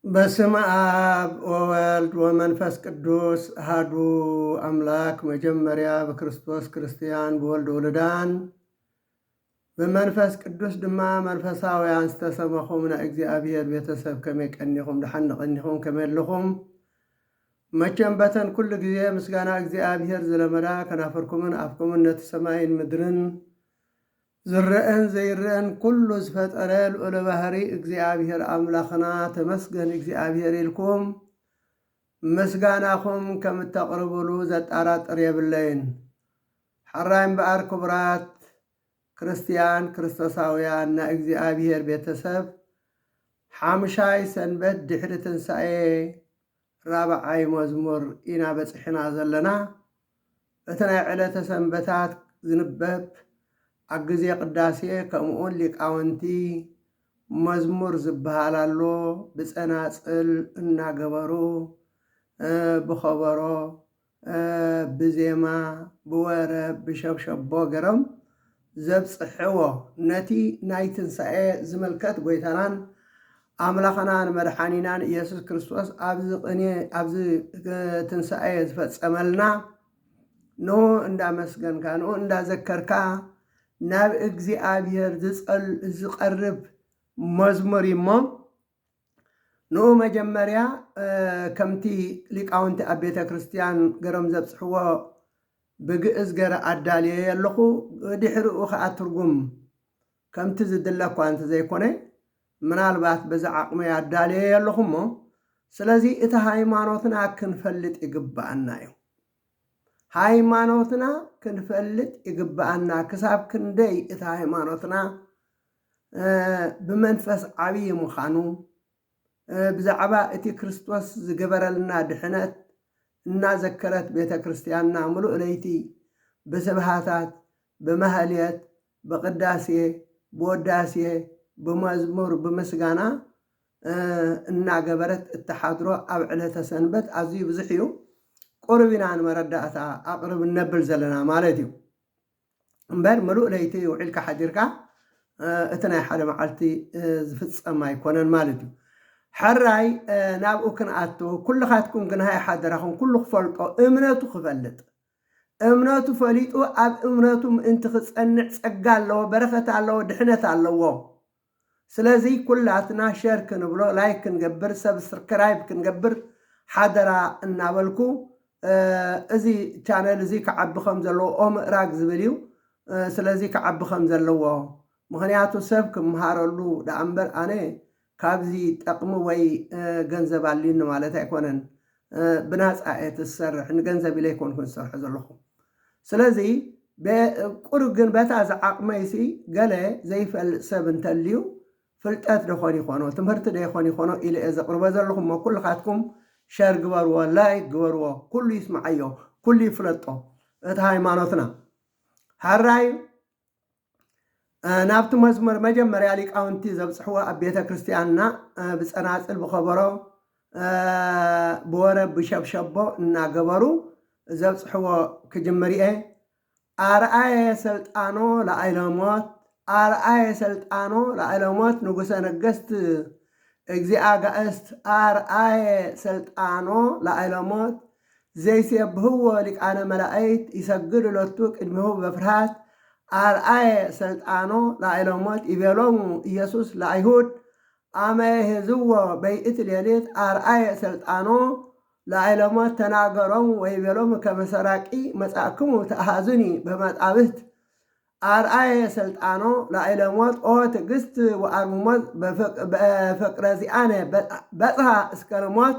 በስመ አብ ወወልድ ወመንፈስ ቅዱስ አሐዱ አምላክ። መጀመሪያ በክርስቶስ ክርስቲያን ብወልድ ውሉዳን ብመንፈስ ቅዱስ ድማ መንፈሳውያን ዝተሰመኹም ናይ እግዚአብሔር ቤተሰብ ከመይ ቀኒኹም ድሓን ቀኒኹም ከመይ ኣለኹም? መቸም በተን ኩሉ ግዜ ምስጋና እግዚአብሔር ዝለመዳ ከናፈርኩምን ኣፍኩምን ነቲ ሰማይን ምድርን ዝርአን ዘይርአን ኩሉ ዝፈጠረ ልዑለ ባህሪ እግዚአብሔር አምላኽና ተመስገን እግዚአብሔር ኢልኩም ምስጋናኹም ከም እተቕርብሉ ዘጠራጥር የብለይን። ሓራይ እምበኣር ክቡራት ክርስቲያን ክርስቶሳውያን ናይ እግዚአብሔር ቤተሰብ ሓምሻይ ሰንበት ድሕሪ ትንሣኤ ራብዓይ መዝሙር ኢና በፂሕና ዘለና። እቲ ናይ ዕለተ ሰንበታት ዝንበብ ኣብ ግዜ ቅዳሴ ከምኡውን ሊቃውንቲ መዝሙር ዝበሃል ኣሎ ብፀናፅል እናገበሩ ብኸበሮ ብዜማ ብወረብ ብሸብሸቦ ገይሮም ዘብፅሕዎ ነቲ ናይ ትንሣኤ ዝምልከት ጎይታናን ኣምላኽናን መድሓኒናን ኢየሱስ ክርስቶስ ኣብዚ ትንሣኤ ዝፈፀመልና ንኡ እንዳመስገንካ ንኡ እንዳዘከርካ ናብ እግዚአብሔር ዝቐርብ መዝሙር እሞ ንኡ መጀመርያ ከምቲ ሊቃውንቲ ኣብ ቤተ ክርስቲያን ገሮም ዘብፅሕዎ ብግእዝ ገረ ኣዳልየ ኣለኹ። ድሕሪኡ ከዓ ትርጉም ከምቲ ዝድለኳ እንተ ዘይኮነ ምናልባት በዚ ዓቕሚ ኣዳልየ ኣለኹ እሞ ስለዚ እቲ ሃይማኖትና ክንፈልጥ ይግባአና እዩ። ሃይማኖትና ክንፈልጥ ይግባአና። ክሳብ ክንደይ እቲ ሃይማኖትና ብመንፈስ ዓብይ ምዃኑ ብዛዕባ እቲ ክርስቶስ ዝገበረልና ድሕነት እናዘከረት ቤተ ክርስቲያንና ምሉእ ለይቲ ብስብሃታት ብማህልየት ብቅዳሴ ብወዳሴ ብመዝሙር ብምስጋና እናገበረት እተሓድሮ ኣብ ዕለተ ሰንበት ኣዝዩ ብዙሕ እዩ። ቁርቢና ንመረዳእታ ኣቕርብ ነብል ዘለና ማለት እዩ እምበር ምሉእ ለይቲ ውዒልካ ሓዲርካ እቲ ናይ ሓደ መዓልቲ ዝፍፀም ኣይኮነን ማለት እዩ። ሕራይ ናብኡ ክንኣቱ ኩልኻትኩም ግን ሃይ ሓደራኹም ኩሉ ክፈልጦ እምነቱ ክፈልጥ እምነቱ ፈሊጡ ኣብ እምነቱ ምእንቲ ክፀንዕ ፀጋ ኣለዎ፣ በረኸት ኣለዎ፣ ድሕነት ኣለዎ። ስለዚ ኩላትና ሸር ክንብሎ ላይክ ክንገብር ሰብስክራይብ ክንገብር ሓደራ እናበልኩ እዚ ቻነል እዚ ክዓቢ ከም ዘለዎ ኦ ምእራግ ዝብል እዩ። ስለዚ ክዓቢ ከም ዘለዎ ምክንያቱ ሰብ ክምሃረሉ ዳኣ እምበር ኣነ ካብዚ ጠቕሚ ወይ ገንዘብ ኣልዩኒ ማለት ኣይኮነን። ብናፃ እየ ትሰርሕ ንገንዘብ ኢለ ይኮንኩን ዝሰርሑ ዘለኹ። ስለዚ ቁሩብ ግን በታ ዝዓቕመይሲ ገለ ዘይፈልጥ ሰብ እንተልዩ ፍልጠት ደኾን ይኾኖ ትምህርቲ ደይኾን ይኾኖ ኢለ እየ ዘቕርቦ ዘለኹ እሞ ኩልኻትኩም ሸር ግበርዎ ላይክ ግበርዎ ኩሉ ይስማዓዮ ኩሉ ይፍለጦ እቲ ሃይማኖትና። ሓራይ ናብቲ መዝሙር መጀመርያ ሊቃውንቲ ዘብፅሕዎ ኣብ ቤተ ክርስቲያንና ብፀናፅል ብኸበሮ ብወረብ ብሸብሸቦ እናገበሩ ዘብፅሕዎ ክጅምር እየ። ኣርአየ ሰልጣኖ ለኣይለሞት ኣርአየ ሰልጣኖ ለኣይለሞት ንጉሰ ነገስት እግዚአ ጋእስት ኣርአየ ሰልጣኖ ለኣይለሞት ዘይሴብህዎ ሊቃነ መላእክት ይሰግድ ለቱ ቅድሚሁ በፍርሃት ኣርአየ ሰልጣኖ ለኣይለሞት ይቤሎሙ ኢየሱስ ለአይሁድ ኣመ የሕዝዎ በይእቲ ሌሊት ኣርአየ ሰልጣኖ ለኣይለሞት ተናገሮሙ ወይቤሎሙ ከመሰራቂ መጻእክሙ ተኣሃዙኒ በመጣብህት ኣርአየ ሰልጣኖ ለኣይለሞት ኦ ትዕግስት ወአርምሞት በፍቅረ ዚአነ በጽሐ እስከ ልሞት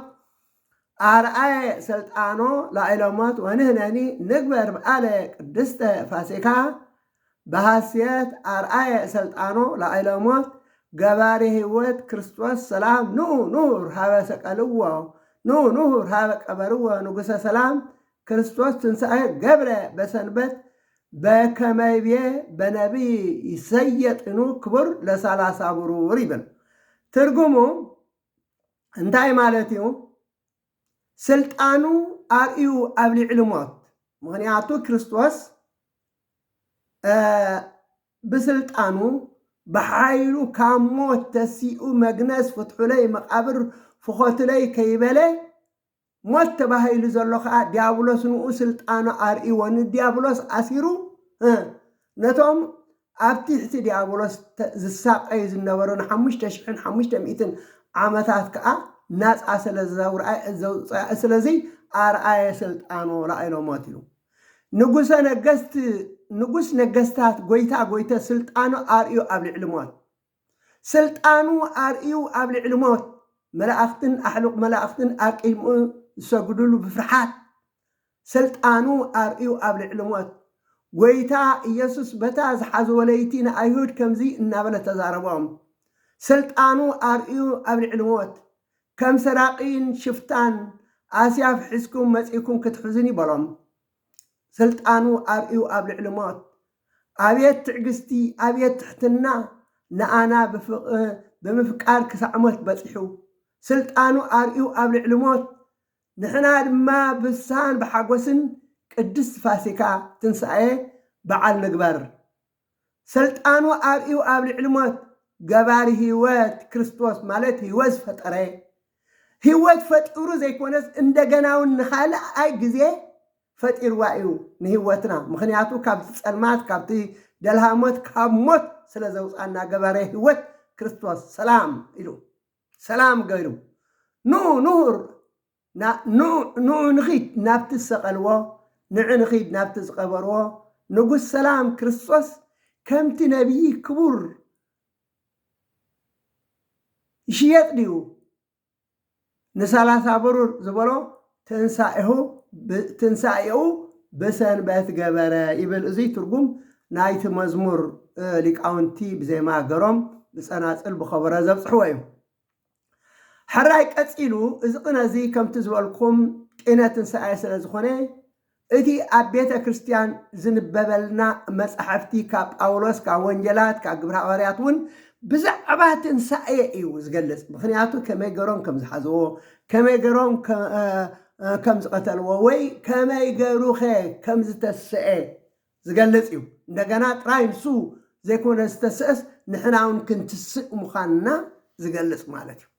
ኣርአየ ሰልጣኖ ለኣይለሞት ወንህነኒ ንግበር በዓለ ቅድስተ ፋሲካ በሃስየት ኣርአየ ሰልጣኖ ለኣይለሞት ገባሪ ህይወት ክርስቶስ ሰላም ኑር ሃበ ሰቀልዎ ኑር ሃበ ቀበርዎ ንጉሰ ሰላም ክርስቶስ ትንሣኤ ገብረ በሰንበት በከመይቤ በነቢይ ይሰየጥኑ ክቡር ለሳላሳ ብሩር ይብል። ትርጉሙ እንታይ ማለት እዩ? ስልጣኑ አርእዩ ኣብ ልዕሊ ሞት። ምክንያቱ ክርስቶስ ብስልጣኑ ብሓይሉ ካብ ሞት ተሲኡ መግነስ ፍትሑለይ መቃብር ፍኾትለይ ከይበለ ሞት ተባሂሉ ዘሎ ከዓ ዲያብሎስ ንኡ ስልጣኑ አርእይዎ ንዲያብሎስ ኣሲሩ ነቶም ኣብ ትሕቲ ዲያብሎስ ዝሳቀዩ ዝነበሩ ን5500 ዓመታት ከዓ ናፃ ስለዚ ኣርኣየ ስልጣኑ ረኣይሎ ሞት እዩ። ንጉስ ነገስታት ጎይታ ስልጣኑ አርእዩ ኣብ ልዕሊ ሞት። ስልጣኑ አርእዩ ኣብ ልዕሊ ሞት መላእክትን ኣሕሉቅ መላእክትን ኣቂሙ ዝሰግድሉ ብፍርሓት ስልጣኑ አርእዩ ኣብ ልዕሊ ሞት። ጎይታ ኢየሱስ በታ ዝሓዘ ወለይቲ ንኣይሁድ ከምዚ እናበለ ተዛረቦም ስልጣኑ አርእዩ ኣብ ልዕሊ ሞት። ከም ሰራቂን ሽፍታን ኣስያፍ ሒዝኩም መፂኩም ክትሕዙን ይበሎም ስልጣኑ አርእዩ ኣብ ልዕሊ ሞት። ኣብየት ትዕግስቲ ኣብየት ትሕትና ንኣና ብምፍቃር ክሳዕ ሞት በፂሑ ስልጣኑ አርእዩ ኣብ ልዕሊ ሞት። ንሕና ድማ ብሳን ብሓጎስን ቅድስት ፋሲካ ትንሣኤ በዓል ንግበር። ስልጣኑ አርእዩ ኣብ ልዕሊ ሞት። ገባሪ ህይወት ክርስቶስ ማለት ህይወት ፈጠረ ህይወት ፈጢሩ ዘይኮነስ እንደገናውን ንኻልኣይ ግዜ ፈጢርዋ እዩ ንህይወትና። ምክንያቱ ካብቲ ፀልማት ካብቲ ደልሃሞት ካብ ሞት ስለ ዘውፃና ገባሪ ህይወት ክርስቶስ ሰላም ኢሉ ሰላም ገይሩ ኑር ንኺድ ናብቲ ዝሰቐልዎ ንዕንኺድ ናብቲ ዝቐበርዎ ንጉስ ሰላም ክርስቶስ ከምቲ ነቢይ ክቡር ይሽየጥ ድዩ? ንሳላሳ ብሩር ዝበሎ ትንሣኤኡ ብሰንበት ገበረ ይብል። እዙይ ትርጉም ናይቲ መዝሙር ሊቃውንቲ ብዜማ ገሮም ብፀናፅል ብኸበረ ዘብፅሕዎ እዩ። ሕራይ ቀፂሉ እዚ ቅነዚ ከምቲ ዝበልኩም ቅነ ትንሣኤ ስለ ዝኾነ እቲ ኣብ ቤተ ክርስቲያን ዝንበበልና መፅሓፍቲ ካብ ጳውሎስ ካብ ወንጌላት ካብ ግብረ ሐዋርያት እውን ብዛዕባ ትንሣኤ እዩ ዝገልጽ። ምክንያቱ ከመይ ገሮም ከም ዝሓዝዎ ከመይ ገሮም ከም ዝቐተልዎ ወይ ከመይ ገሩኸ ከም ዝተስአ ዝገልጽ እዩ። እንደገና ጥራይ ንሱ ዘይኮነ ዝተስአስ ንሕና እውን ክንትስእ ምዃንና ዝገልጽ ማለት እዩ።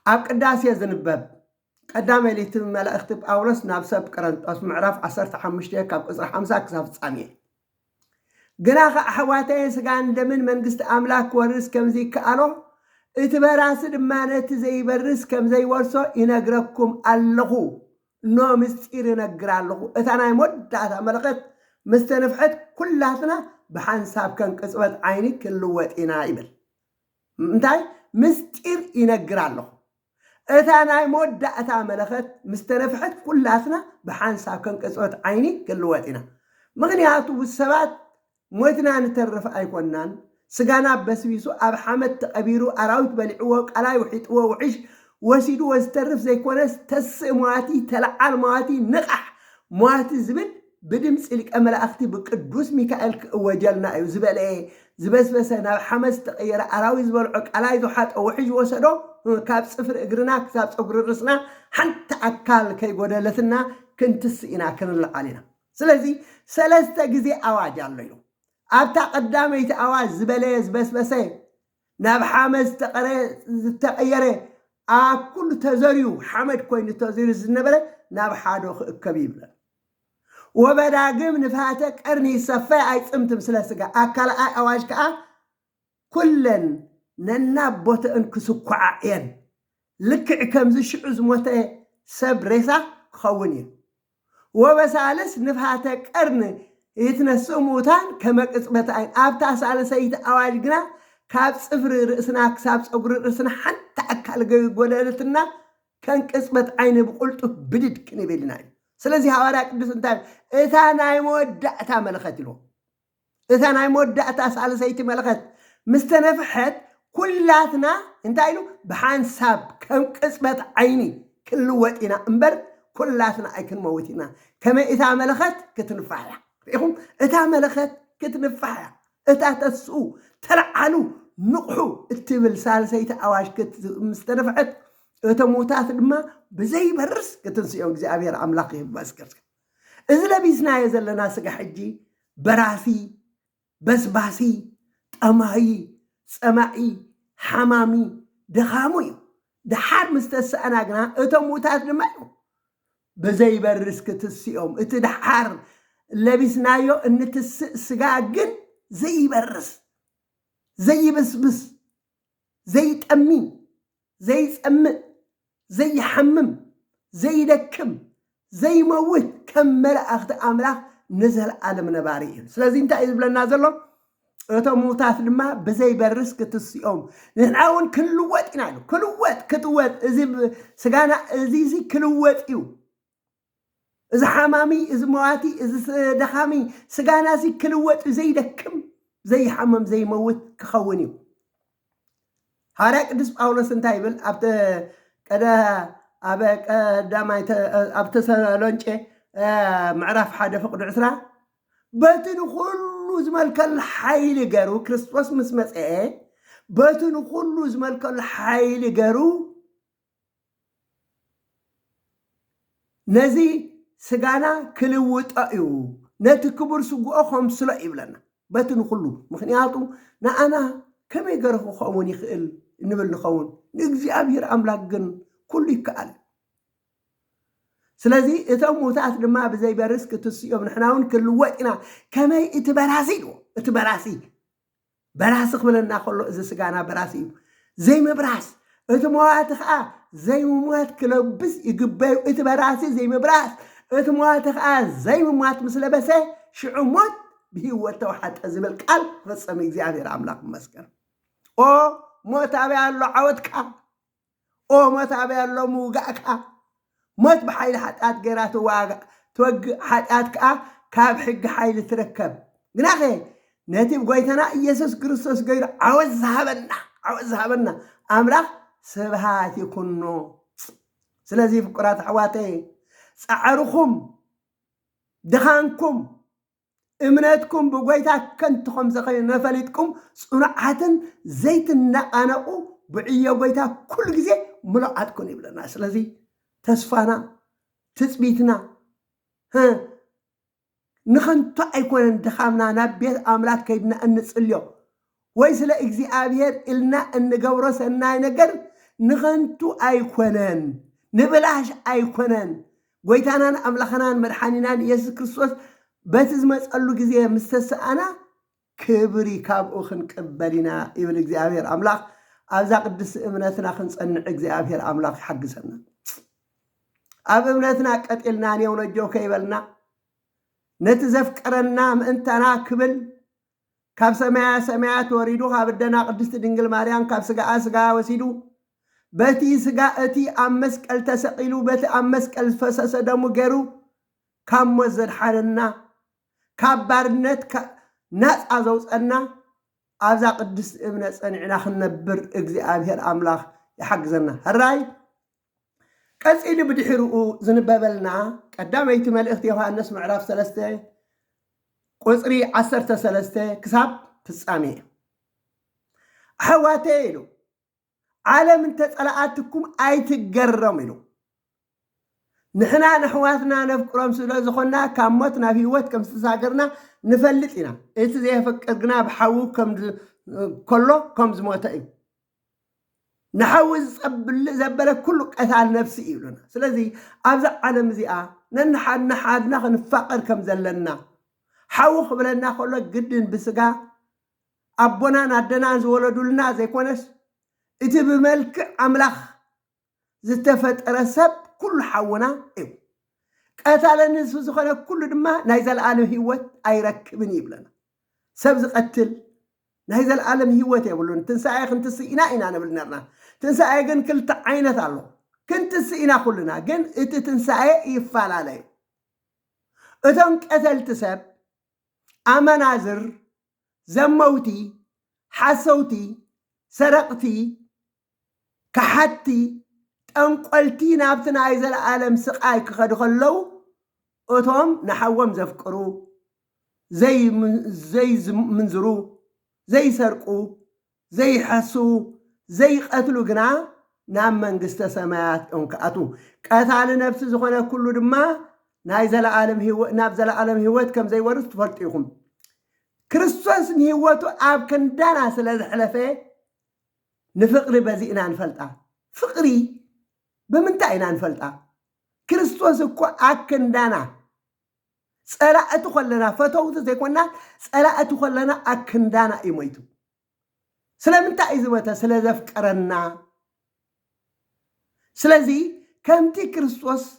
ኣብ ቅዳሴ ዝንበብ ቀዳማይ ሌቲ መላእኽቲ ጳውሎስ ናብ ሰብ ቆሮንጦስ ምዕራፍ 15 ካብ ቁፅሪ 50 ክሳብ ፍጻሜ ግና ኣሕዋተየ ስጋን ደምን መንግስቲ ኣምላክ ክወርስ ከምዚ ይከኣሎ እቲ በራሲ ድማ ነቲ ዘይበርስ ከም ዘይወርሶ ይነግረኩም ኣለኹ። ኖ ምስጢር ይነግር ኣለኹ። እታ ናይ መወዳእታ መለኸት ምስ ተነፍሐት ኩላትና ብሓንሳብ ከም ቅፅበት ዓይኒ ክልወጥ ኢና ይብል። እንታይ ምስጢር ይነግር ኣለኹ። እታ ናይ መወዳእታ መለኸት ምስ ተነፍሐት ኩላትና ብሓንሳብ ከም ቅፅበት ዓይኒ ክልወጥ ኢና። ምክንያቱ ሰባት ሞትና ንተርፍ ኣይኮናን። ስጋና በስቢሱ ኣብ ሓመድ ተቐቢሩ ኣራዊት በሊዕዎ ቃላይ ውሒጥዎ ውሒሽ ወሲድዎ ዝተርፍ ዘይኮነስ ተስእ ሞዋቲ ተለዓል ሞዋቲ ንቓሕ ሞዋቲ ዝብል ብድምፂ ሊቀ መላእኽቲ ብቅዱስ ሚካኤል ክእወጀልና እዩ ዝበለ ዝበስበሰ ናብ ሓመድ ዝተቐየረ ኣራዊት ዝበልዖ ቃላይ ዝሓጦ ውሒሽ ወሰዶ ካብ ፅፍሪ እግርና ክሳብ ፀጉሪ ርእስና ሓንቲ ኣካል ከይጎደለትና ክንትስእ ኢና ክንለዓል ኢና። ስለዚ 3 ግዜ ኣዋጅ ኣሎ እዩ። ኣብታ ቀዳመይቲ ኣዋጅ ዝበለየ ዝበስበሰ ናብ ሓመድ ዝተቐየረ ኣብ ኩሉ ተዘርዩ ሓመድ ኮይኑ ተዘርዩ ዝነበረ ናብ ሓዶ ክእከብ ይብለን። ወበዳግም ንፋተ ቀርኒ ይሰፈይ ኣይፅምትም ስለ ስጋ። ኣካልኣይ ኣዋጅ ከዓ ኩለን ነናቦተአን ክስኳዓ እየን ልክዕ ከምዚ ሽዑ ዝሞተ ሰብ ሬሳ ክኸውን እዩ። ወበሳልስ ንፋተ ቀርኒ ይትነስኡ ሙታን ከመቅፅበት ዓይን። ኣብታ ሳልሰይቲ ኣዋጅ ግና ካብ ፅፍሪ ርእስና ክሳብ ፀጉሪ ርእስና ሓንቲ ኣካል ጎደለትና ከንቅፅበት ዓይኒ ብቁልጡፍ ብድድ ክንበልና እዩ። ስለዚ ሃዋርያ ቅዱስ እንታይ እታ ናይ መወዳእታ መለኸት ኢልዎ እታ ናይ መወዳእታ ሳልሰይቲ መለኸት ምስ ተነፍሐት كلاتنا እንታይ ኢሉ ብሓንሳብ ከም ቅጽበት ዓይኒ ክልወጥ ኢና እምበር كلاتنا ኣይክንመውት ኢና ከመይ እታ መለኸት ክትንፋሕ እያ ኢኹም እታ መለኸት ክትንፋሕ እያ እታ ተስኡ ተለዓሉ ንቑሑ እትብል ሳልሰይቲ ኣዋጅ ምስተነፍዐት እቶም ሙታት ድማ ብዘይበርስ ክትንስኦም እግዚኣብሔር ኣምላኽ ይመስገን እዚ ለቢስናዮ ዘለና ስጋ ሕጂ በራሲ በስባሲ ጠማይ ፀማዒ ሓማሚ ደኻሙ እዩ ድሓር ምስተሰአና ግና እቶም ሙታት ድማ እዩ ብዘይበርስ ክትስኦም እቲ ድሓር ለቢስናዮ እንትስእ ስጋ ግን ዘይበርስ ዘይብስብስ ዘይጠሚን ዘይፀምእ ዘይሐምም ዘይደክም ዘይመውት ከም መላእኽቲ ኣምላኽ ንዘለዓለም ነባሪ እዩ ስለዚ እንታይ እዩ ዝብለና ዘሎ እቶም ሙታት ድማ ብዘይበርስ ክትስኦም ንሕና እውን ክንልወጥ ኢና ኢሉ ክትወጥ እዚ ስጋና እዚ ክልወጥ እዩ እዚ ሓማሚ እዚ መዋቲ እዚ ደኻሚ ስጋና እዚ ክልወጥ ዘይደክም ዘይሐምም ዘይመውት ክኸውን እዩ حارق قدس ጳውሎስ እንታይ ይብል ኣብ ቀዳማይ ኣብ ተሰሎንቄ ምዕራፍ 1 ፍቅዲ 10 በትን ሁሉ ዝመልከል ኃይል ገሩ ክርስቶስ ምስ መጽአ በትን ሁሉ ዝመልከል ኃይል ገሩ ነዚ ስጋና ክልውጥ እዩ ነቲ ክቡር ስጉኦ ከምስሎ ይብለና በትን ሁሉ ምክንያቱ ንኣና ከመይ ገርኹ ኸውን ይኽእል ንብል ንኸውን ንእግዚአብሔር ኣምላክ ግን ኩሉ ይከኣል ስለዚ እቶም ሙታት ድማ ብዘይበርስ ክትስኦም ንሕናውን ክልወጥ ኢና ከመይ እቲ በራሲ ክብለና ከሎ እዚ ስጋና በራሲ እዩ ዘይምብራስ እቲ መዋቲ ከዓ ዘይምሟት ክለብስ ይግበዩ እቲ በራሲ ዘይምብራስ እቲ መዋቲ ከዓ ዘይምሟት ምስ ለበሰ ሽዑ ሞት ብህይወት ተዋሓጠ ዝብል ቃል ፈጸመ እግዚአብሔር ኣምላክ ይመስገን ኦ ሞት ኣበይ ኣሎ ዓወትካ ኦ ሞት ኣበይ ኣሎ ምውጋእካ ሞት ብሓይሊ ሓጢኣት ገይራ ትወግእ ሓጢኣት ከዓ ካብ ሕጊ ሓይሊ ትረከብ ግናኸ ነቲ ጎይታና ኢየሱስ ክርስቶስ ገይሩ ዓወት ዝሃበና ኣምላኽ ስብሃት ይኩኖ ስለዚ ፍቁራት ኣሕዋተይ ፃዕርኹም ድኻንኩም እምነትኩም ብጎይታ ከንትኹም ዘኸዩ ነፈሊጥኩም ጽኑዓትን ዘይትነቃነቁ ብዕዮ ጎይታ ኩሉ ግዜ ምሉዓት ኩን ይብለና ስለዚ ተስፋና ትጽቢትና ንኸንቱ ኣይኮነን ድኻምና ናብ ቤት ኣምላክ ከይድና እንጽልዮ ወይ ስለ እግዚአብሔር ኢልና እንገብሮ ሰናይ ነገር ንኸንቱ ኣይኮነን ንብላሽ ኣይኮነን ጎይታናን ኣምላኽናን መድሓኒናን ኢየሱስ ክርስቶስ በቲ ዝመጸሉ ግዜ ምስተሰኣና ክብሪ ካብኡ ክንቅበል ኢና ይብል እግዚአብሔር ኣምላኽ ኣብዛ ቅድስ እምነትና ክንጸንዕ እግዚአብሔር ኣምላኽ ይሓግዘና ኣብ እምነትና ቀጢልና ንየውነጆ ከይበልና ነቲ ዘፍቀረና ምእንተና ክብል ካብ ሰማያት ወሪዱ ካብ ደና ቅድስቲ ድንግል ማርያም ካብ ስጋ ወሲዱ በቲ ስጋ እቲ ኣብ መስቀል ተሰቂሉ በቲ ኣብ መስቀል ፈሰሰ ደሙ ገይሩ ካብ ሞት ዘድሓነና ካብ ባርነት ናፃ ዘውፀና ኣብዛ ቅድስቲ እምነት ጸኒዕና ክንነብር እግዚአብሔር ኣምላኽ ይሓግዘና ህራይ ቀፂሉ ብድሕሪኡ ዝንበበልና ቀዳመይቲ መልእኽቲ ዮሃንስ ምዕራፍ 3 ቁፅሪ 13 ክሳብ ፍጻሜ ኣሕዋተይ ኢሉ ዓለም እንተጸላኣትኩም ኣይትገረሙ ኢሉ ንሕና ንሕዋትና ነፍቅሮም ስለ ዝኾና ካብ ሞት ናብ ህይወት ከም ዝተሳገርና ንፈልጥ ኢና እቲ ዘይፈቅር ግና ብሓዊ ከሎ ከም ዝሞተ እዩ ንሓዊ ዝጸብልእ ዘበለ ኩሉ ቀታል ነፍሲ ይብሉና ስለዚ ኣብዛ ዓለም እዚኣ ነንሓድና ክንፋቀር ከም ዘለና ሓዊ ክብለና ከሎ ግድን ብስጋ ኣቦናን ኣደናን ዝወለዱልና ዘይኮነስ እቲ ብመልክዕ ኣምላኽ ዝተፈጠረ ሰብ ኩሉ ሓውና እዩ ቀታለ ንሱ ዝኾነ ኩሉ ድማ ናይ ዘለዓለም ህይወት ኣይረክብን ይብለና ሰብ ዝቐትል ናይ ዘለዓለም ህይወት የብሉን ትንሳኤ ክንትስኢና ኢና ንብል ነርና ትንሳኤ ግን ክልተ ዓይነት ኣሎ ክንትስኢና ኩልና ግን እቲ ትንሳኤ ይፈላለዩ እቶም ቀተልቲ ሰብ ኣመናዝር ዘመውቲ ሓሰውቲ سرقتي كحتي تنقلتي نابتنا إذا العالم سقاي كخد خلو أتهم نحوم زفكرو زي منزرو زي سرقو زي حسو زي قتلو جنا نعم منجست سماوات أنكأتو قتال نفس زخنا كله دما نايزل عالم هو نابزل عالم هوت كم زي ورث فرتيهم كريستوس هوتو أب كندانا سلذ حلفه نفقري بزينا نفلتا فقري بمنتعنا نفلتا كريستوس كو أكندانا سألأتو خلنا فتوت زي كنا سألأتو خلنا أكندانا إيميتو سلامنتا إذا سلذ فكرنا سلازي كمتي كريستوس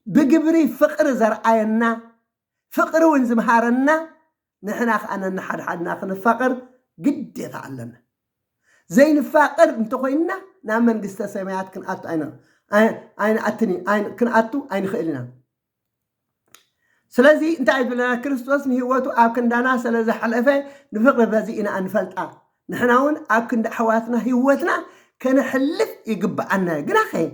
بجبري فقر زرعينا فقر ونزمهارنا نحنا أنا نحد حدنا خن الفقر قد يتعلمنا زين الفقر انتو خوينا نعمل قصة سماعات كن أتو أين أتني أين كن أتو أين خيلنا سلازي انت عيد لنا كريستوس نهوتو أكن دانا سلازي حلفة نفقر بزينا أنفلتا نحنا هون أكن حواتنا هوتنا كان حلف يقب عنا قناخي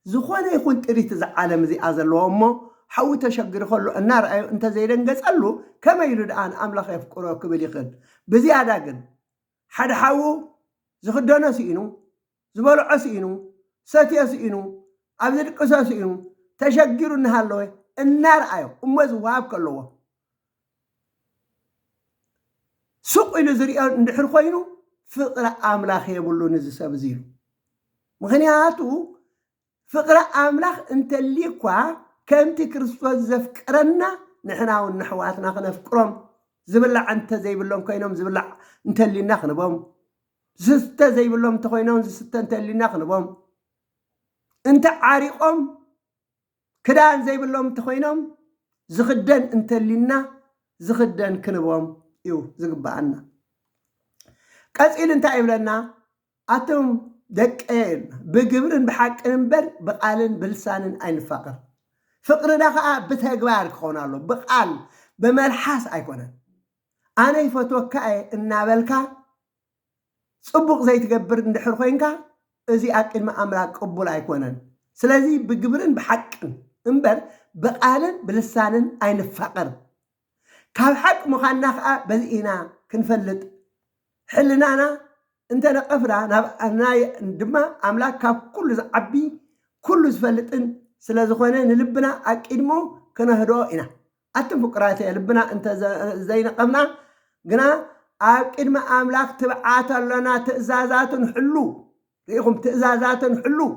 زخوانا يكون تريد تزعالم زي أزلو أمو حاو تشقر خلو النار انت زي لنقص قالو كما يريد آن أملاخ يفكروا كبير يخل بزيادة قن حد حاو زخدانا سينو زبالو سينو ساتيا سينو عبد القصا سينو تشقروا نهالو النار آيو أمو زواب كلوه سوق إلو زريئة ندحر خوينو فقرة أملاخ يبولو نزسا بزيرو مغنياتو فقرة أملاخ انت اللي كوا كمتي كريستوس زفكرنا نحنا ونحواتنا خنفكرهم زبلع انت زي بلهم كاينهم زبلع انت اللي نخنبهم زستا زي بلهم تخوينهم زستا انت اللي نخنبهم انت عارقهم كدان زي بلهم تخوينهم زخدن انت اللي زخدن كنبهم زقبعنا قصيل انت عيبلنا اتم دقين بجبرن بحق انبر بقالن بلسانن اين فقر فقرنا خا بتغبار كونالو بقال بملحاس ايكونن انا يفتوكاي انابلكا صبق زي تجبر اندحر خوينكا ازي اقل ما املاك قبول ايكونن سلازي بجبرن بحق انبر بقالن بلسانن اين فقر كاب حق مخنا خا بزينا كنفلط حلنانا انت نقفنا انا دما املاك كاب كل زعبي كل زفلطن سلازخونه نلبنا اقيدمو كنهدو انا اتم فقراتي لبنا انت زي نقمنا غنا اقيدم املاك تبعاتلنا تئزازاتن حلو ريكم تئزازاتن حلو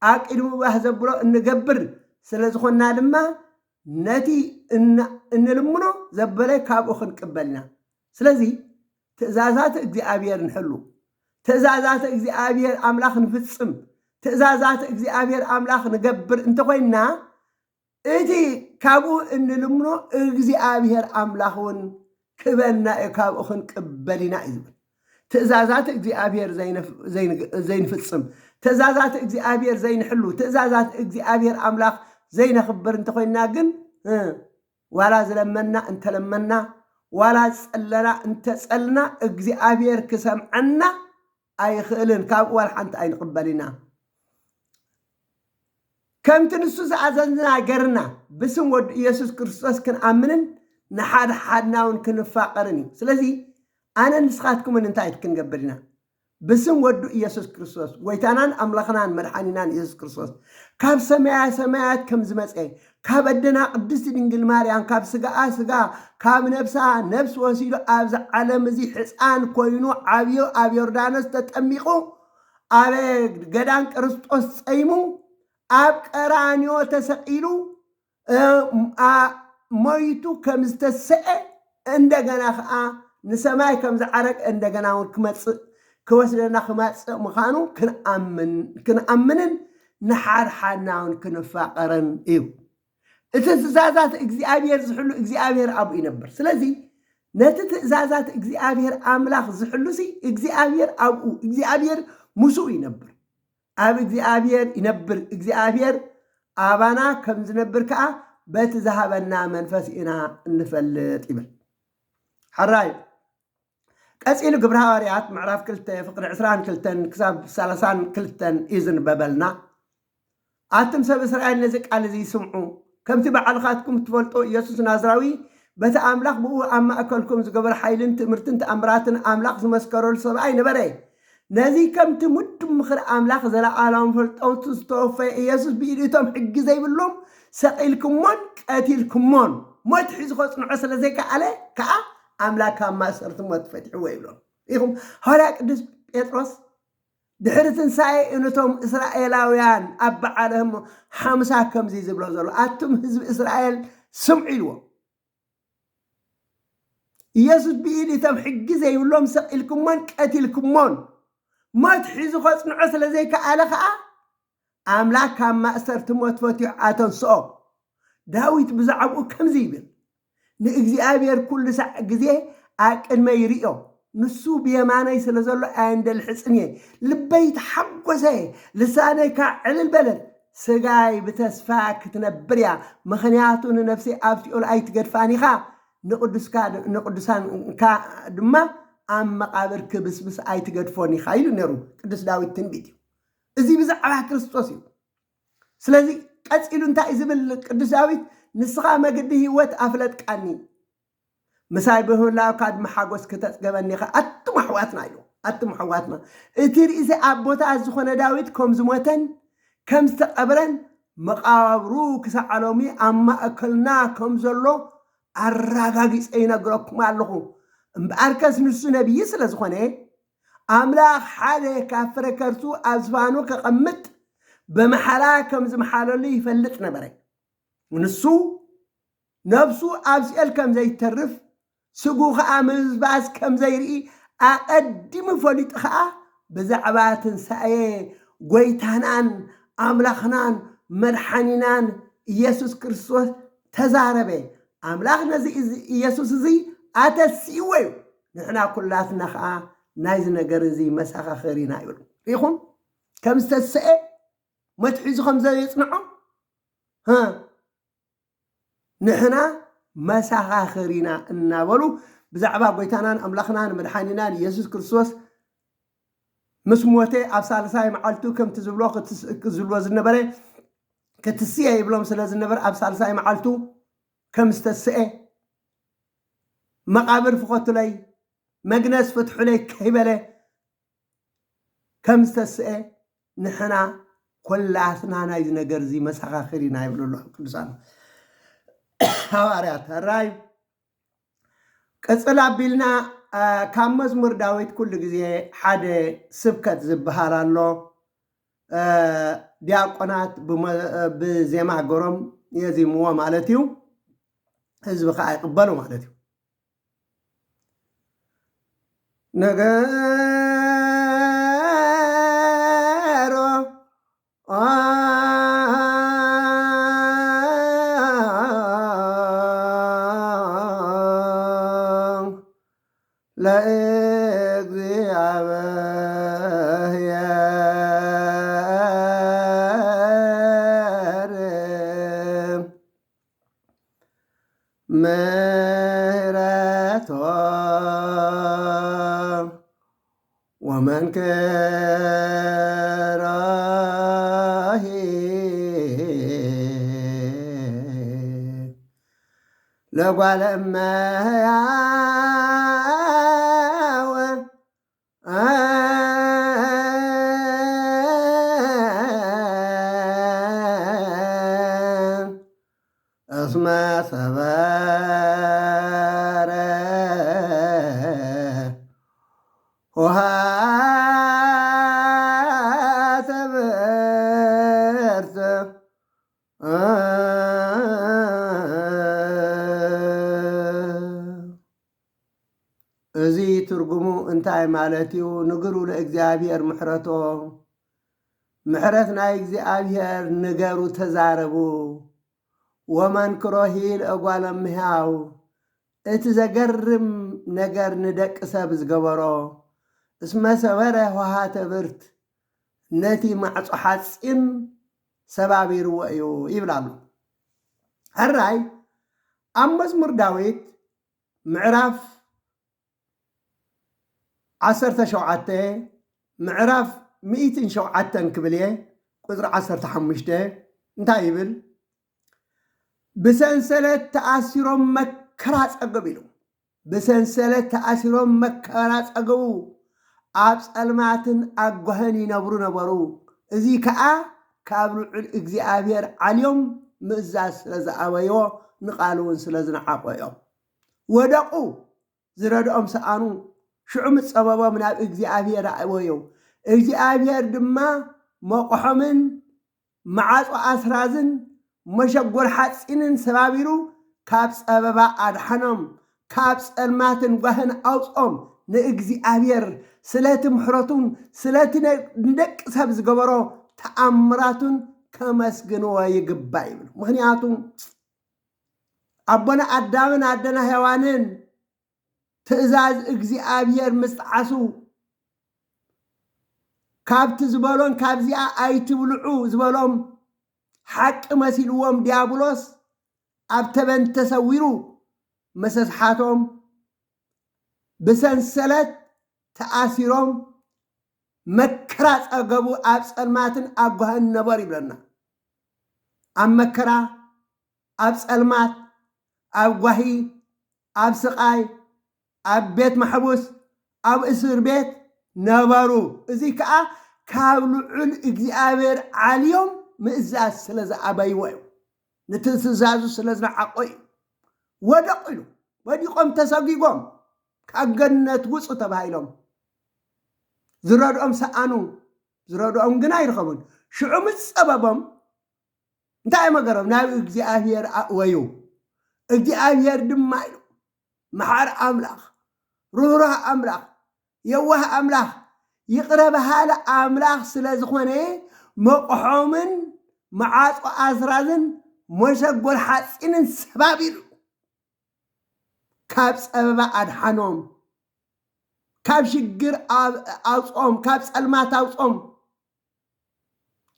اقيدمو بهزبرو انغبر سلازخنا دما نتي ان لمنو زبله كابو خنقبلنا سلازي تئزازات እግዚአብሔር نحلو تئزازات እግዚአብሔር አምላክ ንፍጽም تئزازات እግዚአብሔር አምላክ ንገብር እንተ ኮይና እቲ ካብኡ እንልምኖ እግዚአብሔር አምላክውን ክበና ካብ ክንቅበልና ይዝብል تئزازات እግዚአብሔር ዘይንፍጽም تئزازات እግዚአብሔር ዘይንሕሉ تئزازات እግዚአብሔር አምላክ ዘይنخبر እንተ ኮይና ግን ዋላ ዝለመና እንተ ለመና ولا صلنا انت صلنا እግዚአብሔር كسمعنا አይخلن ካብ ወል ሓንት አይንقبلنا كم تنسو زعزنا ገርና بسم ود ኢየሱስ ክርስቶስ ክንአምንን ንሓደ ሓድናውን ክንፋቀርኒ ስለዚ አነ ንስኻትኩም እንታይ ክንገብርና بسم ود ኢየሱስ ክርስቶስ ወይታናን አምላኽናን መድኃኒናን ኢየሱስ ክርስቶስ ካብ ሰማያት ከም ዝመፀ ካብ አደና ቅድስት ድንግል ማርያም ካብ ስጋ ካብ ነፍስ ወሲዶ አብዛ ዓለም እዚ ሕፃን ኮይኑ ዓብዮ ኣብ ዮርዳኖስ ተጠሚቁ አብ ገዳን ክርስቶስ ጸይሙ ኣብ ቀራንዮ ተሰቂሉ ሞይቱ ከም ዝተሰዐ እንደገና ከዓ ንሰማይ ከም ዝዓረቀ እንደገና ክመጽእ كوسلنا خماس مخانو كنأمنن نحار حناون كنفاقرن إيو التزازات እግዚአብሔር ዝሕሉ እግዚአብሔር አብ ይነብር ስለዚህ ነትትዛዛት እግዚአብሔር አምላክ ዝሕሉ ሲ እግዚአብሔር አብኡ እግዚአብሔር ሙሱ ይነብር አብ እግዚአብሔር ይነብር እግዚአብሔር አባና ከም ዝነብር ከዓ በትዛሃበና መንፈስ ኢና እንፈልጥ ይብል حراي ቀፂሉ ግብረ ሐዋርያት ምዕራፍ 2 ፍቅሪ 22 ክሳብ 32 ኢዝን በበልና ኣቱም ሰብ እስራኤል ነዚ ቃል እዚ ይስምዑ ከምቲ በዓልኻትኩም ትፈልጦ ኢየሱስ ናዝራዊ በቲ ኣምላኽ ብኡ ኣብ ማእከልኩም ዝገበረ ሓይልን ትእምርትን ተኣምራትን ኣምላኽ ዝመስከረሉ ሰብኣይ ነበረ ነዚ ከምቲ ሙድም ምኽሪ ኣምላኽ ዘለዓሎም ፍልጠውቱ ዝተወፈየ ኢየሱስ ብኢድቶም ሕጊ ዘይብሎም ሰቒልኩሞን ቀቲልኩሞን ሞት ሒዙ ከጽንዖ ስለ ዘይከኣለ ከዓ ኣምላኽ ካብ ማእሰርቲ ሞት ፈቲሕዎ ይብሎም ኢኹም ሐዋርያ ቅዱስ ጴጥሮስ ድሕሪ ትንሣኤ እነቶም እስራኤላውያን ኣብ በዓሎም ሓምሳ ከምዚ ዝብሎ ዘሎ ኣቱም ህዝቢ እስራኤል ስምዑ ኢልዎ ኢየሱስ ብኢድቶም ሕጊ ዘይብሎም ሰቒልኩሞን ቀቲልኩሞን ሞት ሒዙ ከጽንዖ ስለ ዘይከኣለ ከዓ ኣምላኽ ካብ ማእሰርቲ ሞት ፈቲሑ ኣተንስኦ ዳዊት ብዛዕባኡ ከምዚ ይብል ንእግዚአብሔር ኩሉ ሳዕ ግዜ ኣብ ቅድመ ይርዮ ንሱ ብየማነይ ስለ ዘሎ ኣየንደልሕፅን እየ ልበይ ተሓጐሰ ልሳነይ ካብ ዕልል በለን ስጋይ ብተስፋ ክትነብር እያ ምኽንያቱ ንነፍሰይ ኣብ ሲኦል ኣይትገድፋን ኢኻ ንቅዱሳንካ ድማ ኣብ መቃብር ክብስብስ ኣይትገድፎን ኢኻ ኢሉ ነይሩ ቅዱስ ዳዊት ትንቢት እዩ እዚ ብዛዕባ ክርስቶስ እዩ ስለዚ ቀፂሉ እንታይ እዩ ዝብል ቅዱስ ዳዊት ንስኻ መግዲ ህይወት ኣፍለጥቃኒ ምሳይ ብህላውካ ድማ ሓጎስ ክተፅገበኒ ኢኻ ኣቱም ኣሕዋትና እዩ ኣቱም ኣሕዋትና እቲ ርእሲ ኣብ ቦታ ዝኾነ ዳዊት ከም ዝሞተን ከም ዝተቐብረን መቃብሩ ክሳዕ ሎሚ ኣብ ማእከልና ከም ዘሎ ኣረጋጊፀ ይነግረኩም ኣለኹ እምበኣርከስ ንሱ ነቢይ ስለ ዝኾነ ኣምላኽ ሓደ ካብ ፍረ ከርሱ ኣብ ዝፋኑ ከቐምጥ በመሓላ ከም ዝመሓለሉ ይፈልጥ ነበረ ንሱ ነብሱ ኣብ ሲኦል ከም ዘይተርፍ ስጉ ከዓ ምብዝባዝ ከም ዘይርኢ ኣቐዲሙ ፈሊጡ ከዓ ብዛዕባ ትንሣኤ ጎይታናን ኣምላኽናን መድሓኒናን ኢየሱስ ክርስቶስ ተዛረበ ኣምላኽ ነዚ ኢየሱስ እዚ ኣተሲእዎ እዩ ንሕና ኩላትና ከዓ ናይዚ ነገር እዚ መሰኻኸሪ ኢና ይብሉ ኢኹም ከም ዝተስአ ሞት ሒዙ ከም ዘየፅንዖ ንሕና መሰኻኸሪና እናበሉ ብዛዕባ ጎይታናን ኣምላኽናን መድሓኒናን ኢየሱስ ክርስቶስ ምስ ሞተ ኣብ ሳልሳይ መዓልቱ ከምቲ ዝብሎ ዝብሎ ዝነበረ ክትስየ ይብሎም ስለ ዝነበረ ኣብ ሳልሳይ መዓልቱ ከም ዝተስአ መቃብር ፍኸቱለይ መግነዝ ፍትሑለይ ከይበለ ከም ዝተስአ ንሕና ኩላትና ናይዚ ነገር እዚ መሰኻኸሪና ይብሉ ቅዱሳን ሐዋርያት ራይ ቀጽል ኣቢልና ካብ መዝሙር ዳዊት ኩሉ ግዜ ሓደ ስብከት ዝበሃል ኣሎ ዲያቆናት ብዜማ ገሮም የዚምዎ ማለት እዩ ህዝቢ ከዓ ይቕበሉ ማለት እዩ ነገሮ ለእግዚአብሔር ምህረቶ ወመንከራሂ ለጓለ እመሕያው እስመ ሰበረ ውሃተ ብርት እዚ ትርጉሙ እንታይ ማለት እዩ ንግሩ ለእግዚአብሔር ምሕረቶ ምሕረት ናይ እግዚአብሔር ንገሩ ተዛረቡ ወመንክሮ ሂል እጓለ እምሕያው እቲ ዘገርም ነገር ንደቂ ሰብ ዝገበሮ እስመ ሰበረ ውሃተ ብርት ነቲ ማዕፆ ሓፂን ሰባቢርዎ እዩ ይብላሉ ሕራይ ኣብ መዝሙር ዳዊት ምዕራፍ 17 معرف 107 كبليه قدر 15 انتا يبل بسنسلت تأثيرهم مكراس أقبلوا بسنسلت تأثيرهم مكراس أقبوا أبس الماتن أقوهني نبرو إذي كأ كابلو الإجزئابير عليهم مزاس لزعويو نقالون سلزنا عقويو ودقوا زردهم سأنو شعوم السبابا من الإجزئابير عقويو إجزئابير دما موقحمن معاص وأسرازن مشغول حاسين سبابيرو كابس أبابا أدحنم كابس الماتن وهن أوصم نإجزئابير سلات محرطون سلات ندك سبز قبرو تأمراتون كمسجنوا يقبايم مخنياتهم أبونا أدامن أدنا هوانين تأزاز إجزئابير مستعسو كابت زبالون كابزيا أيت بلعو زبالون حق مسيلوهم ديابولوس أبتبن تسويرو مسسحاتهم بسنسلت تأثيرهم مكراس أقبو أبس الماتن أقوها النباري بلنا أم مكرا أبس المات أقوهي أبس قاي أب بيت محبوس أب إسر بيت نبارو إذي كأ كابلو عل إجزئابير عليهم مئزاز سلز أبايويو نتسزازو سلزنا عقوي ودقلو وديقوم تساقيقوم كأجنة وصو تبهايلهم زرادهم سأنو زرادهم جنا يرخبون شعوم السببهم انتهي ما قرب ناوي إجزئابير أقويو إجزئابير دمايلو محار أملاخ روح أملاخ يوه أملاخ يقربها لأملاخ سلازخوني مقحومن معاص وأسرازن مشغول حاسين سبابيرو كابس أبابا أدحانهم كاب شجر أوصهم كابس المات أوصهم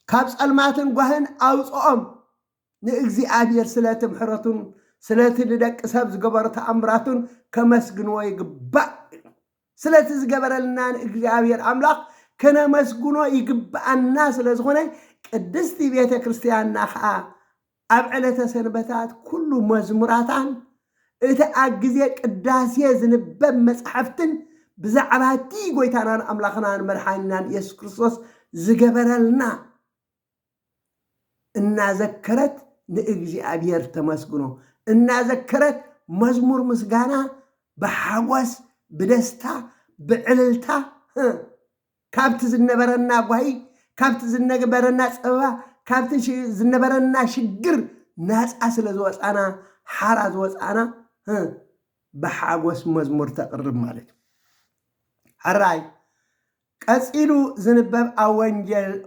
كابس الماتن قهن أوصهم نإجزئابير سلات محرطون سلات لدك سبز قبرت أمراتون كمسجن ويقبأ سلات زقبر لنا إجزئابير أملاق كنا مسجن ويقبأ الناس لزغوني قدستي بيت كريستيان ناخا أبعلة سنبتات كل مزمراتان إذا أجزيك قداسية زنبب مسحفتن بزعباتي قويتانا أملاقنا مرحاننا يسوع كريستوس زقبر لنا إنا ذكرت نإجزئابير تمسجنو إنا ذكرت مزمور مسجانا بحواس بدستا بعللتا كابت زنبرنا قوي كابت زنبرنا صبا كابت زنبرنا شجر ناس أسل زوج أنا حار زوج أنا بحواس مزمور تقرب مالك حراي قصيلو زنبب أو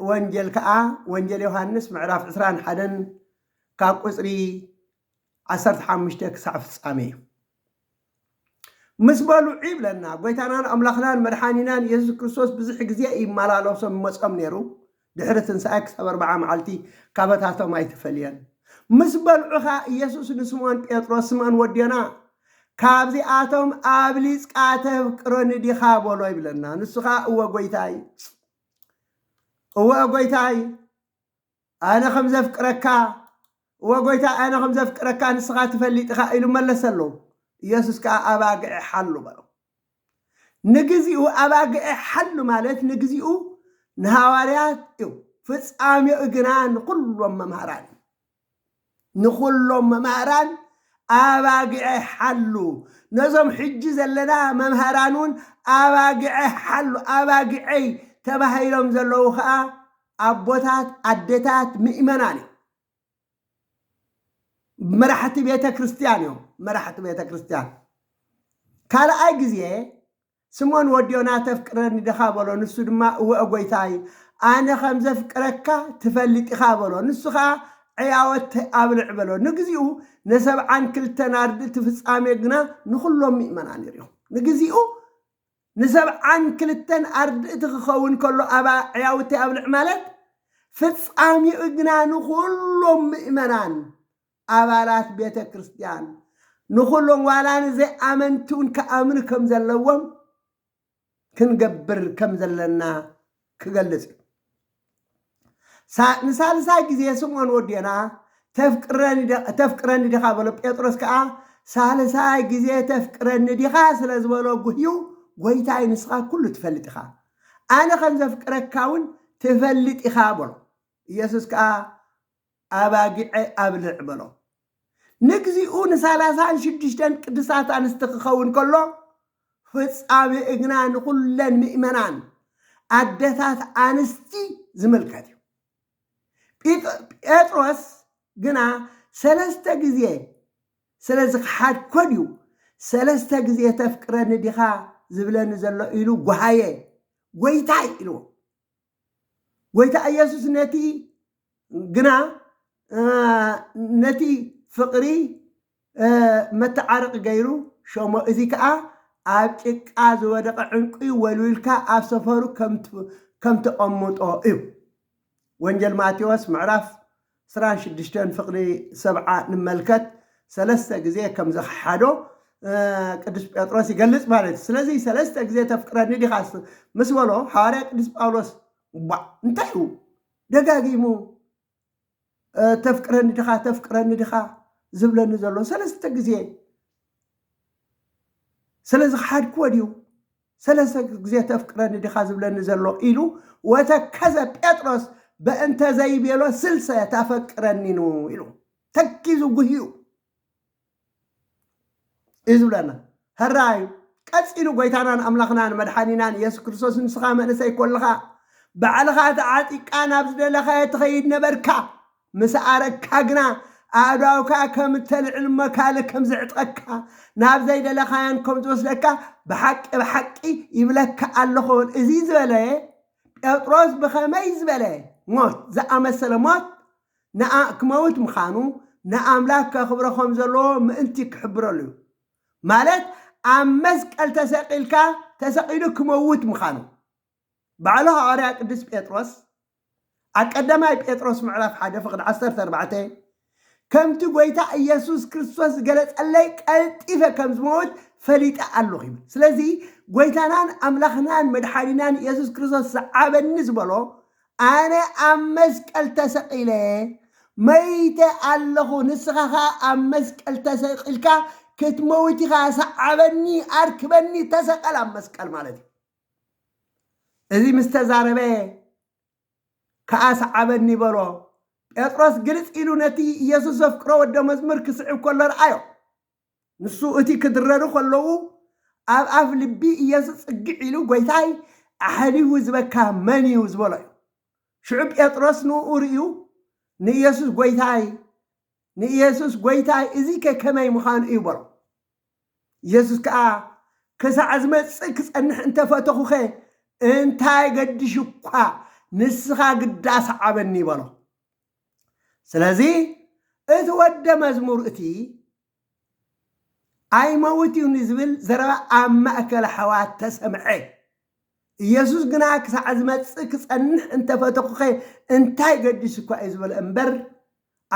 وانجل كأ وانجل يوحنس معرف عسران حدن كاقصري 15 كسعف سامي مسبالو عيب لنا قويتانا أملاخنا مرحانينا يسوع كريستوس بزح غزي يمالالو سم مسقم نيرو دحره تنساك صبر بعام عالتي كابتاتو ما يتفليان مسبل عخا يسوع نسمون بيتروس سمان ودينا كابزي آتم أبليس كاتب قرن دي خابولو يبلنا نسخا هو قويتاي أنا خمزة فكركا وقويتا أنا خمزة فكركا نسخا تفليت خائلو ملسلو يسوس كا أباقع حلو بلو نجزيو أباقع حلو مالت نجزيو نهاواريات فسامي اقنان كلهم ممهران نخلهم ممهران أباقع حلو نظم حجز لنا ممهرانون أباقع حلو أباقعي تبهيلهم زلوخا أبوتات أدتات مئمناني مرحت بيتا كريستيانيو مرحت بيتا كريستيان كالا أي جزيه سمون وديونا تفكرني دخابلو نسو دما وقويتاي أنا خمزة فكركا تفلت إخابلو نسوخا عياوت أبلع بلو نقزيو نسب عن كل تنارد تفسامي قنا نخلهم مئمنان يريهم نقزيو نسب عن كل تنارد تخخون كله أبا عياوت أبلع مالت فسامي قنا نخلهم مئمنان أبالات بيت كريستيان نخلهم والان زي أمنتون كأمنكم زلوهم ክንገብር ከም ዘለና ክገልጽ ንሳልሳይ ግዜ ስምዖን ወዲና ተፍቅረኒ ዲኻ በሎ ጴጥሮስ ከዓ ሳልሳይ ግዜ ተፍቅረኒ ዲኻ ስለ ዝበሎ ጉህዩ ጎይታይ ንስኻ ኩሉ ትፈልጥ ኢኻ ኣነ ከም ዘፍቅረካ እውን ትፈልጥ ኢኻ በሎ ኢየሱስ ከዓ ኣባጊዐ ኣብልዕ በሎ ንግዚኡ ን36 ቅዱሳት ኣንስቲ ክኸውን ከሎ ፍጻሜ እግና ንኩለን ምእመናን ኣደታት ኣንስቲ ዝምልከት እዩ ጴጥሮስ ግና 3 ግዜ ስለዚ ክሓድኮ ድዩ 3 ግዜ ተፍቅረኒ ዲኻ ዝብለኒ ዘሎ ኢሉ ጓሃየ ጎይታይ ኢልዎ ጎይታ ኢየሱስ ነቲ ግና ነቲ ፍቅሪ መተዓረቕ ገይሩ ሸሞ እዚ ከዓ ኣብ ጭቃ ዝወደቀ ዕንቁ ወልዊልካ ኣብ ሰፈሩ ከም ተቐምጦ እዩ ወንጀል ማቴዎስ ምዕራፍ 26 ፍቅሪ 7 ንመልከት 3 ግዜ ከም ዘሓዶ ቅዱስ ጴጥሮስ ይገልጽ ማለት ስለዚ 3 ግዜ ተፍቅረኒ ዲኻ ምስ በሎ ሐዋርያ ቅዱስ ጳውሎስ እንታይ እዩ ደጋጊሙ ተፍቅረኒ ዲኻ ዝብለኒ ዘሎ 3 ግዜ ስለዚ ሓድክዎ ድዩ 3 ግዜ ተፍቅረኒ ዲኻ ዝብለኒ ዘሎ ኢሉ ወተከዘ ጴጥሮስ በእንተ ዘይቤሎ 60 ታፈቅረኒኑ ኢሉ ተኪዙ ጉህዩ ይዝብለና ህራዩ ቀፂሉ ጎይታናን ኣምላኽናን መድሓኒናን ኢየሱስ ክርስቶስ ንስኻ መንእሰይ ኮልኻ ባዕልኻ ተዓጢቃ ናብ ዝደለኻዮ ትኸይድ ነበርካ ምስ ኣረግካ ግና ኣእዳውካ ከም ተልዕል መካል ከም ዝዕጥቀካ ናብ ዘይደለኻያን ከም ዝወስደካ ብሓቂ ይብለካ ኣለኹ እዚ ዝበለ ጴጥሮስ ብኸመይ ዝበለ ሞት ዝኣመሰለ ሞት ክመውት ምዃኑ ንኣምላክ ከኽብሮ ከም ዘለዎ ምእንቲ ክሕብረሉ እዩ ማለት ኣብ መስቀል ተሰቂሉ ክመውት ምዃኑ ባዕሉ ሐዋርያ ቅዱስ ጴጥሮስ ኣቀዳማይ ጴጥሮስ ምዕራፍ 1 ፍቅዲ 14 ከምቲ ጎይታ ኢየሱስ ክርስቶስ ገለጸለይ ቀልጢፈ ከም ዝመውት ፈሊጠ ኣለኹ ይብል ስለዚ ጎይታናን ኣምላኽናን መድሓኒናን ኢየሱስ ክርስቶስ ዝዓበኒ ዝበሎ ኣነ ኣብ መስቀል ተሰቂለ መይተ ኣለኹ ንስኻ ኣብ መስቀል ተሰቂልካ ክትመውት ኢኻ ሰዓበኒ ኣርክበኒ ተሰቀል ኣብ መስቀል ማለት እዩ እዚ ምስ ተዛረበ ከዓ ሰዓበኒ በሎ ጴጥሮስ ግልጽ ኢሉ ነቲ ኢየሱስ ዘፍቅሮ ወደ መዝሙር ክስዕብ ከሎ ረኣዮ ንሱ እቲ ክድረሩ ከለዉ ኣብ ኣፍ ልቢ ኢየሱስ ጽግዕ ኢሉ ጎይታይ ኣሕዲሁ ዝበካ መን እዩ ዝበሎ እዩ ሽዑ ጴጥሮስ ንኡ ርእዩ ንኢየሱስ ጎይታይ እዚ ከመይ ምዃኑ እዩ በሎ ኢየሱስ ከዓ ክሳዕ ዝመጽእ ክጸንሕ እንተፈተኹኸ እንታይ ገድሽ እኳ ንስኻ ግዳስ ዓበኒ በሎ ስለዚ እቲ ወደ መዝሙር እቲ ኣይመውት እዩ ንዝብል ዘረባ ኣብ ማእከል ሓዋት ተሰምዐ ኢየሱስ ግና ክሳዕ ዝመጽእ ክጸንሕ እንተፈተኹኸ እንታይ ገድሽ እኳ እዩ ዝበለ እምበር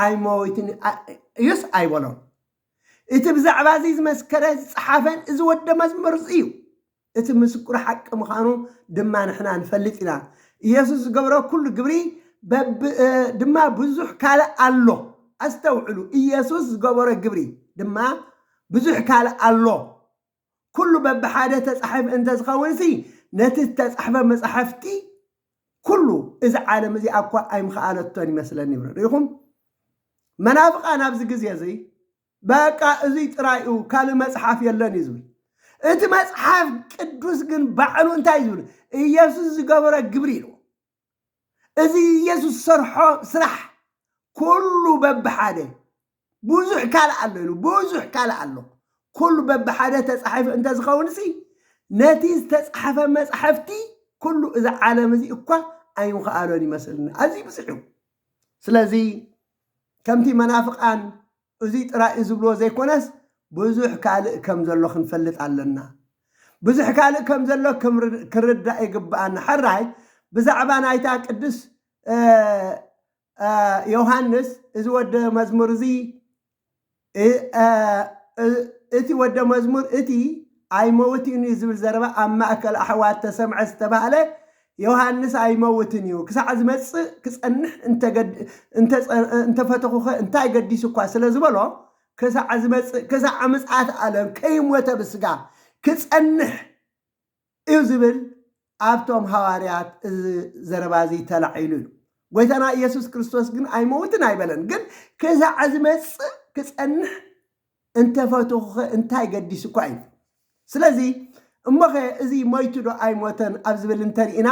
ኣይመውትን እዩስ ኣይበሎን እቲ ብዛዕባ እዚ ዝመስከረ ዝፀሓፈን እዚ ወደ መዝሙር እዩ እቲ ምስኩር ሓቂ ምዃኑ ድማ ንሕና ንፈልጥ ኢና ኢየሱስ ዝገበሮ ኩሉ ግብሪ ድማ ብዙሕ ካልእ ኣሎ ኣስተውዕሉ ኢየሱስ ዝገበሮ ግብሪ ድማ ብዙሕ ካልእ ኣሎ ኩሉ በብሓደ ተጻሒፍ እንተ ዝኸውን ነቲ ዝተጻሕፈ መጽሓፍቲ ኩሉ እዚ ዓለም እዚ እኳ ኣይምኽኣለቶን ይመስለኒ ይብሉ ሪኢኹም መናፍቃን ኣብዚ ግዜ እዚ በቃ እዚ ጥራይኡ ካልእ መጽሓፍ የለን እዩ ዝብል እቲ መጽሓፍ ቅዱስ ግን ባዕሉ እንታይ ዝብል ኢየሱስ ዝገበሮ ግብሪ ኢሉ እዚ ኢየሱስ ሰርሖ ስራሕ ኩሉ በብሓደ ብዙሕ ካልእ ኣሎ ኢሉ ብዙሕ ካልእ ኣሎ ኩሉ በብሓደ ተጻሒፍ እንተ ዝኸውን ነቲ ዝተጻሕፈ መጽሓፍቲ ኩሉ እዚ ዓለም እዚ እኳ ኣይምኽኣሎን ይመስለኒ ኣዝዩ ብዙሕ እዩ ስለዚ ከምቲ መናፍቃን እዚ ጥራይ ዝብልዎ ዘይኮነስ ብዙሕ ካልእ ከም ዘሎ ክንፈልጥ ኣለና ብዙሕ ካልእ ከም ዘሎ ክርዳእ ይግባአና ሕራይ ብዛዕባ ናይታ ቅዱስ ዮሐንስ እዚ ወደ መዝሙር እዚ እቲ ወደ መዝሙር እቲ ኣይመውትን እዩ ዝብል ዘረባ ኣብ ማእከል ኣሕዋት ተሰምዐ ዝተባሃለ ዮሃንስ ኣይመውትን እዩ ክሳዕ ዝመፅእ ክፀንሕ እንተፈተኹኸ እንታይ ገዲሱ እኳ ስለ ዝበሎ ክሳዕ ዝመፅእ ክሳዕ ምፅኣት ዓለም ከይሞተ ብስጋ ክፀንሕ እዩ ዝብል ኣብቶም ሃዋርያት እዚ ዘረባ እዚ ተላዒሉ እዩ ጎይታና ኢየሱስ ክርስቶስ ግን ኣይመውትን ኣይበለን ግን ክሳዕ ዝመፅእ ክፀንሕ እንተፈተኹኸ እንታይ ገዲሱ እኳ እዩ ስለዚ እሞኸ እዚ ሞይቱ ዶ ኣይሞተን ኣብ ዝብል እንተሪኢና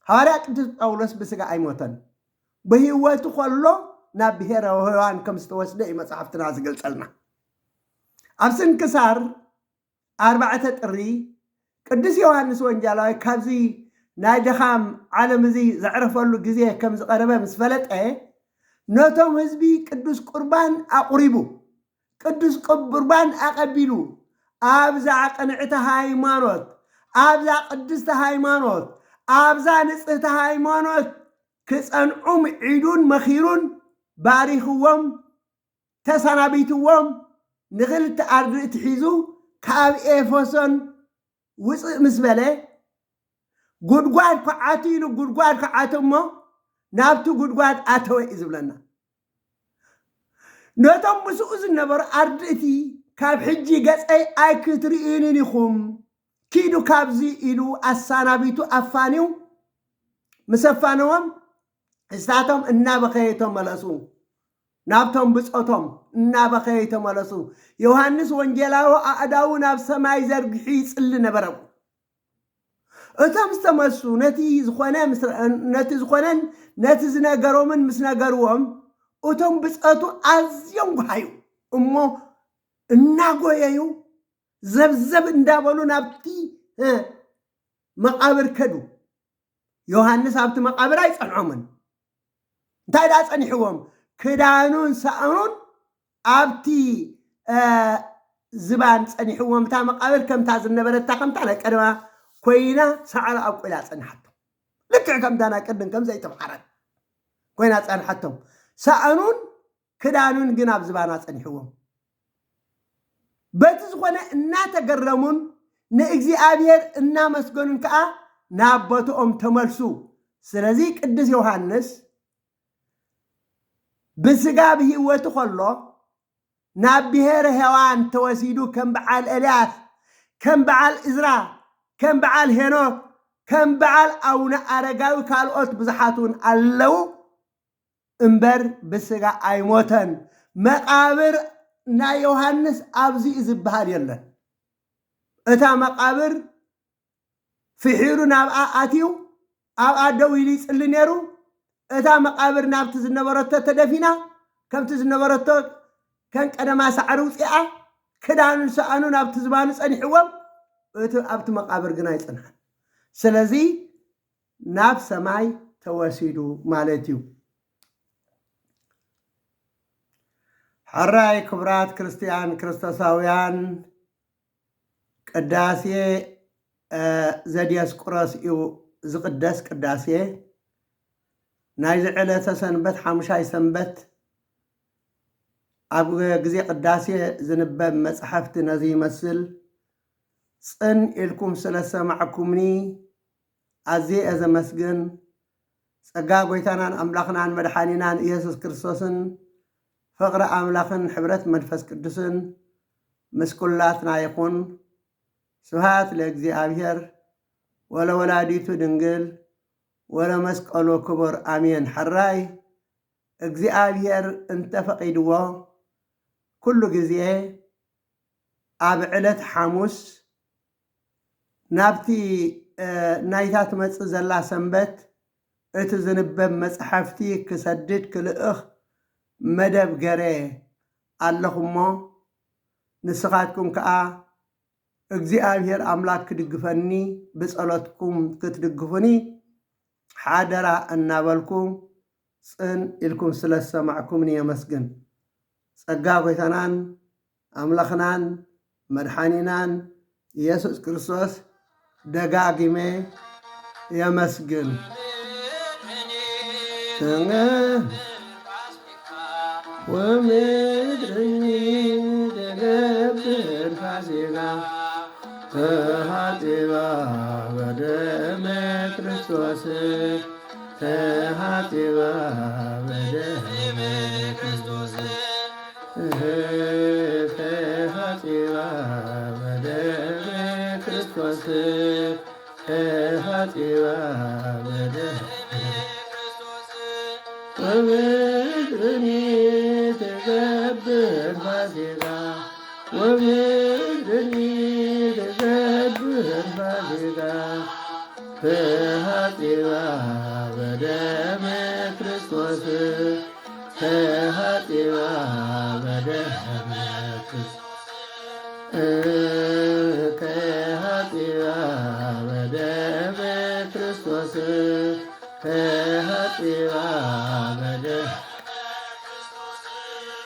ሃዋርያ ቅዱስ ጳውሎስ ብስጋ ኣይሞተን ብህይወቱ ከሎ ናብ ብሔረ ሕያዋን ከም ዝተወስደ እዩ መፅሓፍትና ዝገልፀልና ኣብ ስንክሳር 4 ጥሪ ቅዱስ ዮሃንስ ወንጌላዊ ካብዚ ናይ ድኻም ዓለም እዚ ዘዕረፈሉ ግዜ ከም ዝቐረበ ምስ ፈለጠ ነቶም ህዝቢ ቅዱስ ቁርባን ኣቁሪቡ ቅዱስ ቁርባን ኣቀቢሉ ኣብዛ ቀንዕቲ ሃይማኖት ኣብዛ ቅድስቲ ሃይማኖት ኣብዛ ንጽህቲ ሃይማኖት ክጸንዑ ምዒዱን መኺሩን ባሪኽዎም ተሰናቢትዎም ንኽልተ ኣርድእቲ ሒዙ ካብ ኤፌሶን ውፅእ ምስ በለ ጉድጓድ ክዓቱ ኢሉ ጉድጓድ ክዓቱ እሞ ናብቲ ጉድጓድ ኣተወ እዩ ዝብለና ነቶም ምስኡ ዝነበሩ ኣርድእቲ ካብ ሕጂ ገፀይ ኣይክትርእዩንን ኢኹም ኪዱ ካብዚ ኢሉ ኣሳናቢቱ ኣፋንዩ ምስ ኣፋነዎም እስታቶም እናበኸየ ተመለሱ ናብቶም ብፆቶም እናበኸየ ተመለሱ ዮሃንስ ወንጌላዊ ኣእዳው ናብ ሰማይ ዘርጊሑ ይጽሊ ነበረ እቶም ዝተመሱ ነቲ ዝኾነን ነቲ ዝነገሮምን ምስ ነገርዎም እቶም ብፀቱ ኣዝዮም ጎሃዩ እሞ እናጎየዩ ዘብዘብ እንዳበሉ ናብቲ መቃብር ከዱ ዮሃንስ ኣብቲ መቃብር ኣይጸንዖምን እንታይ ዳ ጸኒሕዎም ክዳኑን ሳእኑን ኣብቲ ዝባን ጸኒሕዎም እታ መቃብር ከምታ ዝነበረታ ከምታ ናይ ቀደማ ኮይና ሳዕራ ኣቆላ ጸንሐቶም ልክዕ ከምታ ናይ ቅድም ከም ዘይተምሓረት ኮይና ጸንሐቶም ሳእኑን ክዳኑን ግን ኣብ ዝባና ጸኒሕዎም በቲ ዝኾነ እናተገረሙን ንእግዚአብሔር እናመስገኑን ከዓ ናብ ቦታኦም ተመልሱ ስለዚ ቅዱስ ዮሃንስ ብስጋ ብህይወቱ ከሎ ናብ ብሔረ ሕያዋን ተወሲዱ ከም በዓል ኤልያስ ከም በዓል እዝራ ከም በዓል ሄኖክ ከም በዓል ኣቡነ ኣረጋዊ ካልኦት ብዙሓትን ኣለው እምበር ብስጋ ኣይሞተን መቃብር ናይ ዮሃንስ ኣብዚ ዝበሃል የለን እታ መቃብር ፍሒሩ ናብኣ ኣትዩ ኣብኣ ደው ኢሉ ይጽሊ ነይሩ እታ መቃብር ናብቲ ዝነበረቶ ተደፊና ከምቲ ዝነበረቶ ከን ቀደማ ሳዕሪ ውፅኣ ክዳኑን ሰኣኑ ናብቲ ዝባኑ ጸኒሕዎም እቲ ኣብቲ መቃብር ግን ኣይጸንሐን ስለዚ ናብ ሰማይ ተወሲዱ ማለት እዩ حراي كبرات كريستيان كريستوساويان قداسي زدياس قراس يو زقداس قداسي ناي زعلة سنبت حمشاي سنبت اب غزي قداسي زنبب مصحفت نزي مسل صن الكم سلسمعكمني ازي از مسجن صقا غويتانان املاخنان مدحانينان يسوع كريستوسن فقر أملاخن حبرت منفس قدسن مسكولاتنا يكون سبحات لእግዚአብሔር ولا ولاديتو ድንግል ولا مسقلو كبر آمين حراي እግዚአብሔር انت فقيدو كل ጊዜ ኣብ ዕለት ሓሙስ ናብቲ ናይታት መጽ ዘላ ሰንበት እቲ ዝንበብ መጽሐፍቲ ክሰድድ ክልእኽ መደብ ገረ ኣለኹሞ ንስኻትኩም ከዓ እግዚአብሔር አምላክ ክድግፈኒ ብጸሎትኩም ክትድግፉኒ ሓደራ እናበልኩም ጽን ኢልኩም ስለሰማዕኩምኒ የመስግን ጸጋ ጎይታናን አምላኽናን መድኃኒናን ኢየሱስ ክርስቶስ ደጋግሜ የመስግን ومدرني دلبر فاسقا ተሃጢባ በደመ ክርስቶስ ተሃጢባ በደመ ክርስቶስ ተሃጢባ በደመ ክርስቶስ ተሃጢባ በደመ ወምድርኒ ትገብር ፋሲካ ወምድርኒ ትገብር ፋሲካ ተሃጢባ በደመ ክርስቶስ ተሃጢባ በደመ ክርስቶስ ተሃጢባ በደመ ክርስቶስ ተሃጢባ